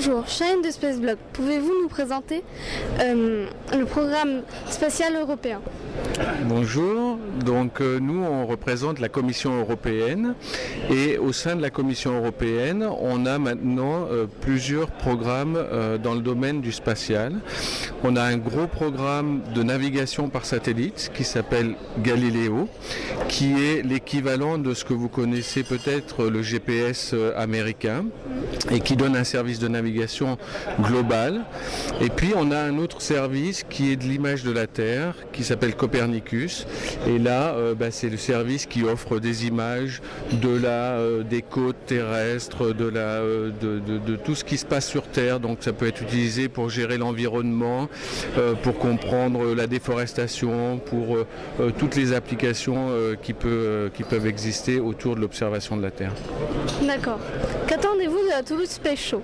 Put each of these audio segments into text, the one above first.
Bonjour, Shine de Spaceblock. Pouvez-vous nous présenter le programme spatial européen? Bonjour, donc nous on représente la Commission européenne et au sein de la Commission européenne on a maintenant plusieurs programmes dans le domaine du spatial. On a un gros programme de navigation par satellite qui s'appelle Galileo, qui est l'équivalent de ce que vous connaissez peut-être le GPS américain et qui donne un service de navigation global. Et puis on a un autre service qui est de l'image de la Terre qui s'appelle Copernicus, et là c'est le service qui offre des images des côtes terrestres, de tout ce qui se passe sur Terre. Donc ça peut être utilisé pour gérer l'environnement, pour comprendre la déforestation, pour toutes les applications qui peuvent exister autour de l'observation de la Terre. D'accord. Qu'attendez-vous de la Toulouse Space Show?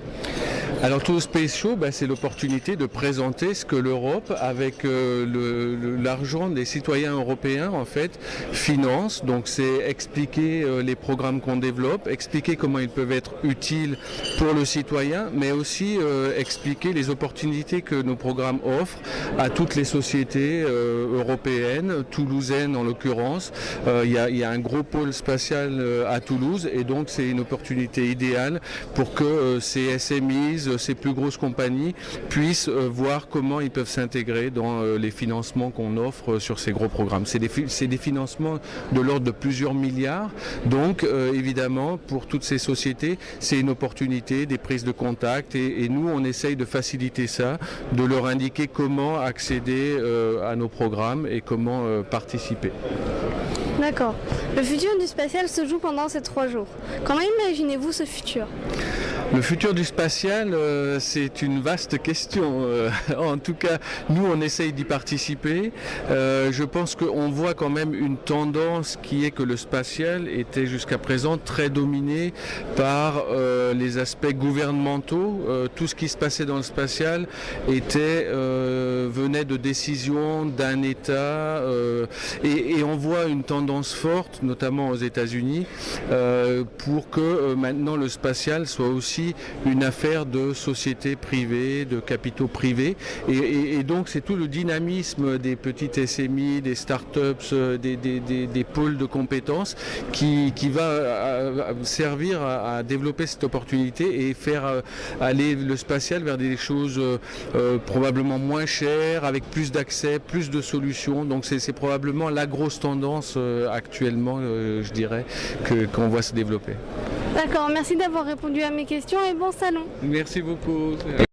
Alors Toulouse Space Show, c'est l'opportunité de présenter ce que l'Europe, avec l'argent des citoyens européens, en fait, finance. Donc c'est expliquer les programmes qu'on développe, expliquer comment ils peuvent être utiles pour le citoyen, mais aussi expliquer les opportunités que nos programmes offrent à toutes les sociétés européennes, toulousaines en l'occurrence. Il y a un gros pôle spatial à Toulouse, et donc c'est une opportunité idéale pour que ces SMEs, ces plus grosses compagnies puissent voir comment ils peuvent s'intégrer dans les financements qu'on offre sur ces gros programmes. C'est des financements de l'ordre de plusieurs milliards, donc évidemment pour toutes ces sociétés c'est une opportunité, des prises de contact, et nous on essaye de faciliter ça, de leur indiquer comment accéder à nos programmes et comment participer. D'accord. Le futur du spatial se joue pendant ces 3 jours. Comment imaginez-vous ce futur? Le futur du spatial, c'est une vaste question. En tout cas, nous, on essaye d'y participer. Je pense qu'on voit quand même une tendance qui est que le spatial était jusqu'à présent très dominé par les aspects gouvernementaux. Tout ce qui se passait dans le spatial venait de décisions d'un État. Et on voit une tendance forte, notamment aux États-Unis, pour que maintenant le spatial soit aussi une affaire de sociétés privées, de capitaux privés, et donc c'est tout le dynamisme des petites SMI, des startups, des pôles de compétences qui va servir à développer cette opportunité et faire aller le spatial vers des choses probablement moins chères, avec plus d'accès, plus de solutions. Donc c'est probablement la grosse tendance actuellement, je dirais, qu'on voit se développer. D'accord, merci d'avoir répondu à mes questions et bon salon. Merci beaucoup.